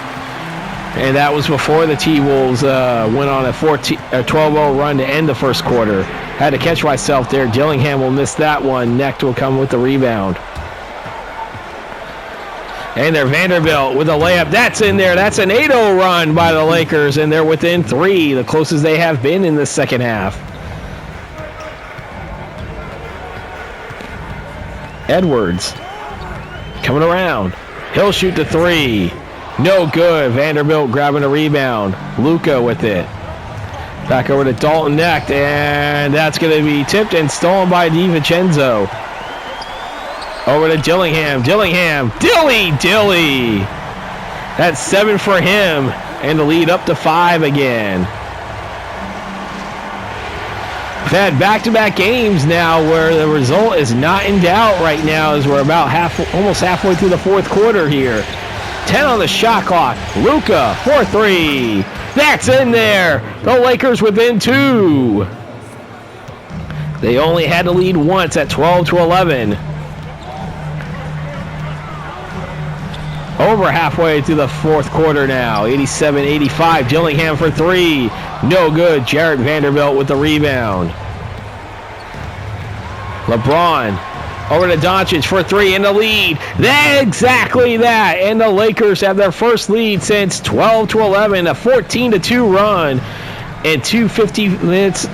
And that was before the T-Wolves went on a 12-0 run to end the first quarter. Had to catch myself there. Dillingham will miss that one. Knecht will come with the rebound. And they're Vanderbilt with a layup. That's in there. That's an 8-0 run by the Lakers, and they're within 3, the closest they have been in the second half. Edwards coming around. He'll shoot the 3. No good. Vanderbilt grabbing a rebound. Luka with it. Back over to Dalton Knecht, and that's going to be tipped and stolen by DiVincenzo. Over to Dillingham. Dilly. That's 7 for him. And the lead up to 5 again. We've had back-to-back games now where the result is not in doubt right now as we're about almost halfway through the fourth quarter here. 10 on the shot clock. Luka for 3. That's in there. The Lakers within 2. They only had to lead once at 12-11. Over halfway through the fourth quarter now. 87-85. Dillingham for 3. No good. Jarrett Vanderbilt with the rebound. LeBron over to Doncic for 3 in the lead. Exactly that. And the Lakers have their first lead since 12-11. A 14-2 run. And 2 minutes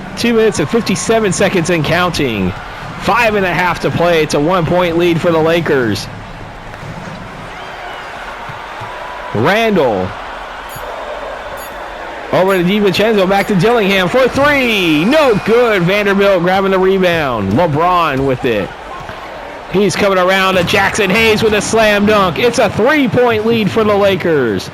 and 57 seconds and counting. 5.5 to play. It's a 1-point lead for the Lakers. Randall Over to DiVincenzo, back to Dillingham for three. No good. Vanderbilt grabbing the rebound. LeBron with it. He's coming around to Jackson Hayes with a slam dunk. It's a 3-point lead for the Lakers.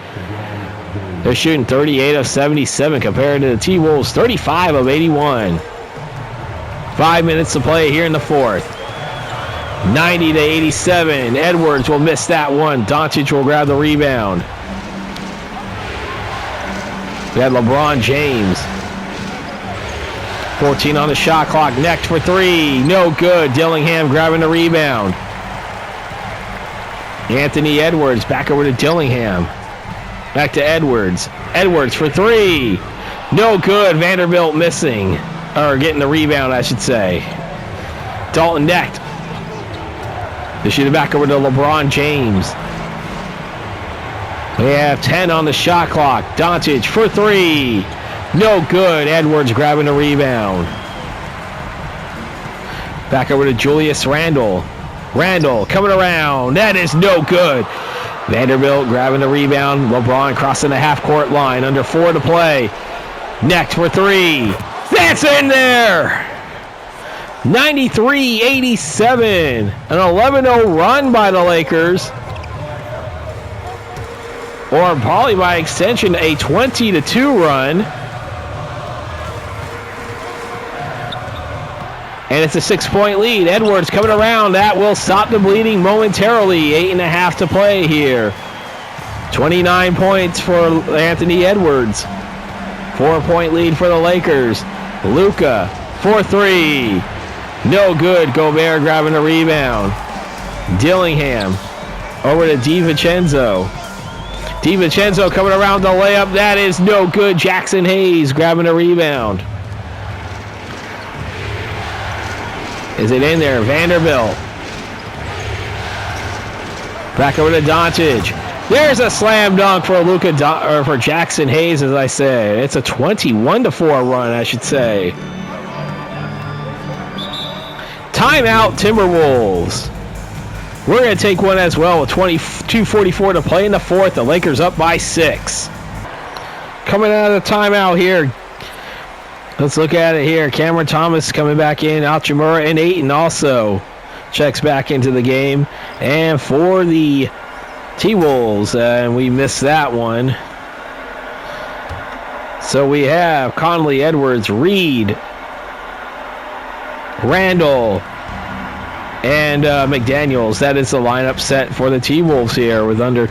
They're shooting 38 of 77 compared to the T-Wolves 35 of 81. 5 minutes to play here in the fourth. 90 to 87. Edwards will miss that one. Doncic will grab the rebound. We had LeBron James. 14 on the shot clock. Next for three. No good. Dillingham grabbing the rebound. Anthony Edwards back over to Dillingham. Back to Edwards. Edwards for three. No good. Vanderbilt missing. Or getting the rebound, I should say. Dalton Knecht. They shoot it back over to LeBron James. We have 10 on the shot clock. Doncic for three. No good. Edwards grabbing the rebound. Back over to Julius Randle. Randle coming around. That is no good. Vanderbilt grabbing the rebound. LeBron crossing the half-court line. Under 4 to play. Next for three. That's in there. 93-87. An 11-0 run by the Lakers. Or probably by extension, a 20-2 run. And it's a 6-point lead. Edwards coming around. That will stop the bleeding momentarily. 8.5 to play here. 29 points for Anthony Edwards. 4-point lead for the Lakers. Luka for three. No good. Gobert grabbing the rebound. Dillingham over to DiVincenzo. DiVincenzo coming around the layup. That is no good. Jackson Hayes grabbing a rebound. Is it in there? Vanderbilt. Back over to Doncic. There's a slam dunk for for Jackson Hayes, as I said. It's a 21-4 run, I should say. Timeout, Timberwolves. We're going to take one as well with 22:44 to play in the fourth. The Lakers up by 6. Coming out of the timeout here. Let's look at it here. Cameron Thomas coming back in. Hachimura and Ayton also checks back into the game. And for the T-Wolves, and we missed that one. So we have Conley, Edwards, Reed, Randall, and McDaniels. That is the lineup set for the T-Wolves here with under.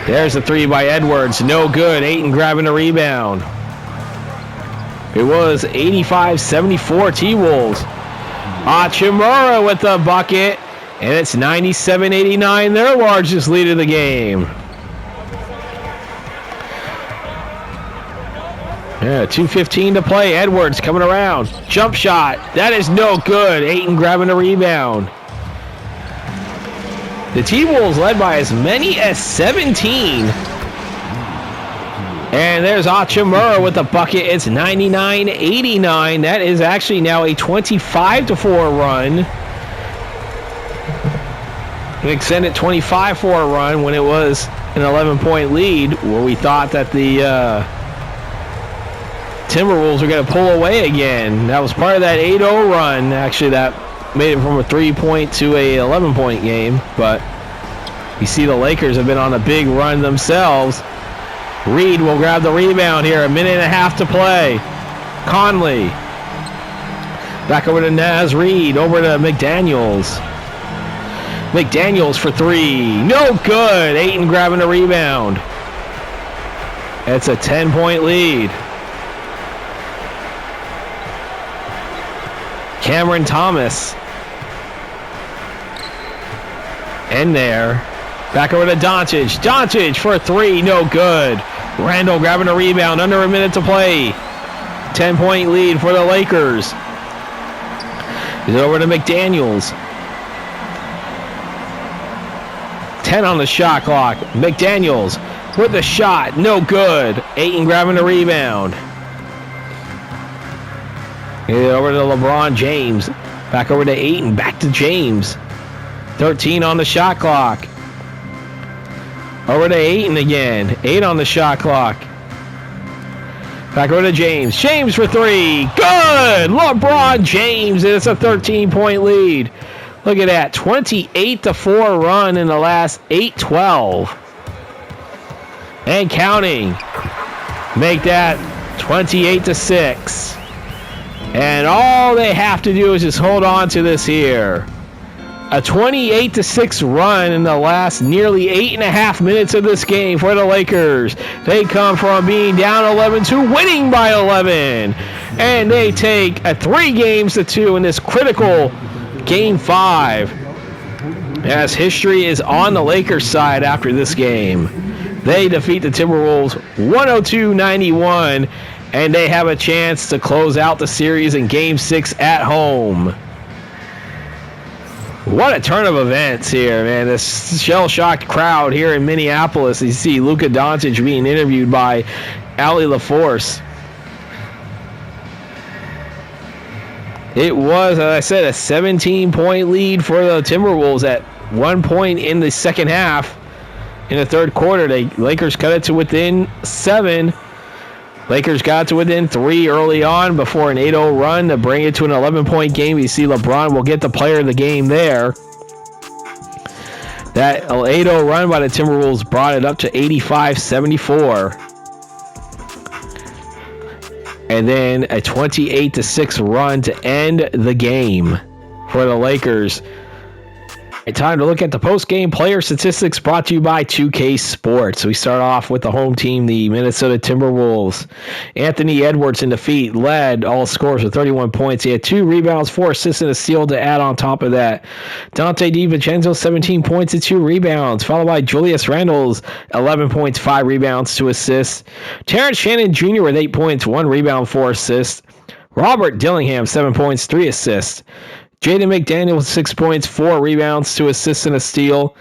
There's a three by Edwards. No good. Ayton grabbing a rebound. It was 85-74 T-Wolves. Hachimura with the bucket. And it's 97-89, their largest lead of the game. Yeah, 2:15 to play. Edwards coming around. Jump shot. That is no good. Ayton grabbing a rebound. The T-Wolves led by as many as 17. And there's Hachimura with the bucket. It's 99-89. That is actually now a 25-4 run. An extended 25-4 run when it was an 11-point lead, where we thought that the Timberwolves were going to pull away again. That was part of that 8-0 run, actually, that made it from a 3-point to a 11-point game. But you see the Lakers have been on a big run themselves. Reed will grab the rebound here. 1.5 minutes to play. Conley. Back over to Naz Reed. Over to McDaniels. McDaniels for three. No good. Ayton grabbing a rebound. It's a 10-point lead. Cameron Thomas. In there. Back over to Doncic. Doncic for three. No good. Randall grabbing a rebound. Under a minute to play. 10-point lead for the Lakers. He's over to McDaniels. 10 on the shot clock. McDaniels with the shot. No good. Ayton grabbing the rebound. Over to LeBron James. Back over to Ayton. Back to James. 13 on the shot clock. Over to Ayton again. 8 on the shot clock. Back over to James. James for three. Good! LeBron James, and it's a 13-point lead. Look at that. 28-4 run in the last 8-12. And counting. Make that 28-6. And all they have to do is just hold on to this here. A 28-6 run in the last nearly 8.5 minutes of this game for the Lakers. They come from being down 11 to winning by 11. And they take a 3-2 in this critical Game 5. As history is on the Lakers side after this game. They defeat the Timberwolves 102-91. And they have a chance to close out the series in Game 6 at home. What a turn of events here, man. This shell-shocked crowd here in Minneapolis. You see Luka Doncic being interviewed by Allie LaForce. It was, as I said, a 17-point lead for the Timberwolves at one point in the second half. In the third quarter, the Lakers cut it to within 7. Lakers got to within 3 early on before an 8-0 run to bring it to an 11-point game. You see LeBron will get the player of the game there. That 8-0 run by the Timberwolves brought it up to 85-74. And then a 28-6 run to end the game for the Lakers. Time to look at the post-game player statistics brought to you by 2K Sports. We start off with the home team, the Minnesota Timberwolves. Anthony Edwards in defeat led all scores with 31 points. He had 2 rebounds, 4 assists, and a steal to add on top of that. Dante DiVincenzo, 17 points and 2 rebounds, followed by Julius Randle's 11 points, 5 rebounds, 2 assists. Terrence Shannon Jr. with 8 points, 1 rebound, 4 assists. Robert Dillingham, 7 points, 3 assists. Jaden McDaniel with 6 points, 4 rebounds, 2 assists, and a steal.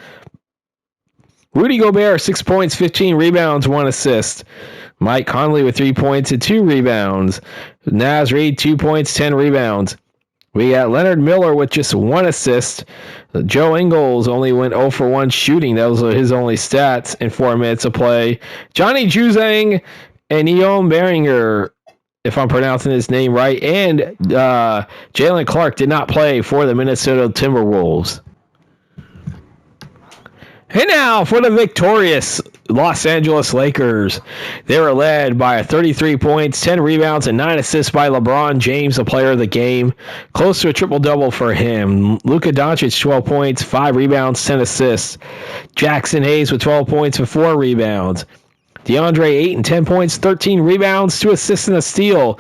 Rudy Gobert, 6 points, 15 rebounds, 1 assist. Mike Conley with 3 points and 2 rebounds. Naz Reid, 2 points, 10 rebounds. We got Leonard Miller with just 1 assist. Joe Ingles only went 0 for 1 shooting. Those are his only stats in 4 minutes of play. Johnny Juzang and Eon Beringer, if I'm pronouncing his name right, and Jalen Clark did not play for the Minnesota Timberwolves. And now for the victorious Los Angeles Lakers. They were led by 33 points, 10 rebounds, and 9 assists by LeBron James, the player of the game. Close to a triple-double for him. Luka Doncic, 12 points, 5 rebounds, 10 assists. Jackson Hayes with 12 points and 4 rebounds. DeAndre 8 and 10 points, 13 rebounds, 2 assists and a steal.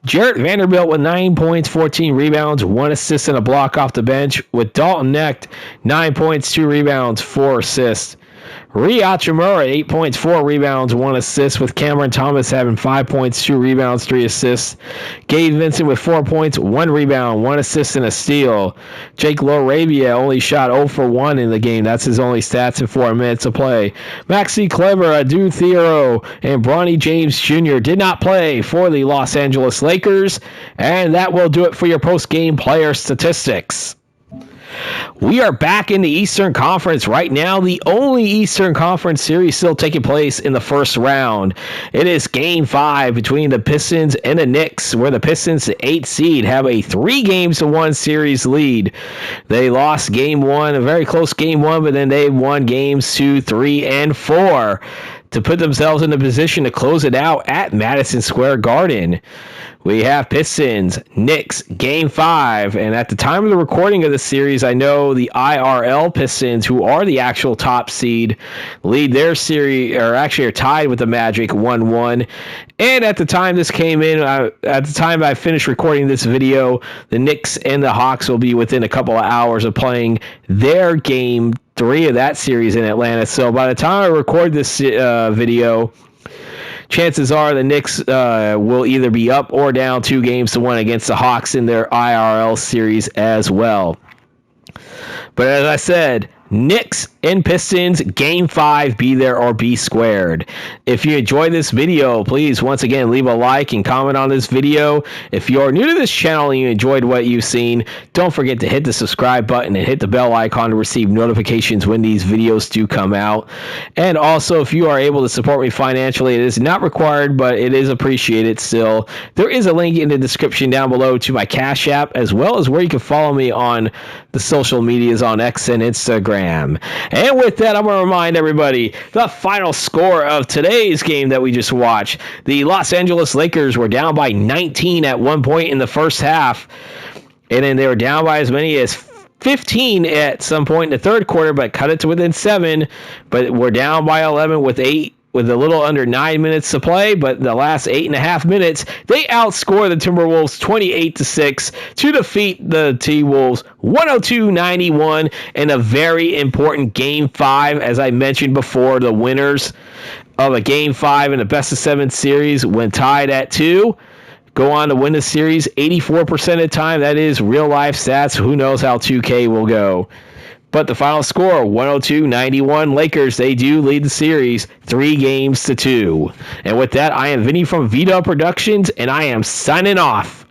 Jarrett Vanderbilt with 9 points, 14 rebounds, 1 assist and a block off the bench. With Dalton Knecht, 9 points, 2 rebounds, 4 assists. Rui Hachimura, 8 points, 4 rebounds, 1 assist, with Cameron Thomas having 5 points, 2 rebounds, 3 assists. Gabe Vincent with 4 points, 1 rebound, 1 assist, and a steal. Jake LaRavia only shot 0 for 1 in the game. That's his only stats in 4 minutes of play. Maxi Kleber, Adu Thiero, and Bronny James Jr. did not play for the Los Angeles Lakers, and that will do it for your post-game player statistics. We are back in the Eastern Conference right now. The only Eastern Conference series still taking place in the first round. It is Game 5 between the Pistons and the Knicks, where the Pistons, the 8th seed, have a 3-1 series lead. They lost Game 1, a very close Game 1, but then they won Games 2, 3, and 4 to put themselves in a position to close it out at Madison Square Garden. We have Pistons, Knicks, Game 5, and at the time of the recording of the series, I know the IRL Pistons, who are the actual top seed, lead their series, or actually are tied with the Magic 1-1. And at the time this came in, at the time I finished recording this video, the Knicks and the Hawks will be within a couple of hours of playing their Game 3 of that series in Atlanta. So by the time I record this video, chances are the Knicks will either be up or down 2-1 against the Hawks in their IRL series as well. But as I said, Knicks and Pistons Game 5, be there or be squared. If you enjoyed this video, please once again leave a like and comment on this video. If you're new to this channel and you enjoyed what you've seen, don't forget to hit the subscribe button and hit the bell icon to receive notifications when these videos do come out. And also, if you are able to support me financially, it is not required, but it is appreciated still. There is a link in the description down below to my Cash App, as well as where you can follow me on the social medias on X and Instagram. And with that, I'm going to remind everybody the final score of today's game that we just watched. The Los Angeles Lakers were down by 19 at one point in the first half, and then they were down by as many as 15 at some point in the third quarter, but cut it to within 7. But we're down by 11 with a little under 9 minutes to play. But the last 8.5 minutes, they outscore the Timberwolves 28-6 to defeat the T-Wolves 102-91 in a very important Game 5. As I mentioned before, the winners of a Game 5 in a best-of-7 series, when tied at 2, go on to win the series 84% of the time. That is real-life stats. Who knows how 2K will go. But the final score, 102-91 Lakers. They do lead the series 3-2. And with that, I am Vinny from vdubproductions, and I am signing off.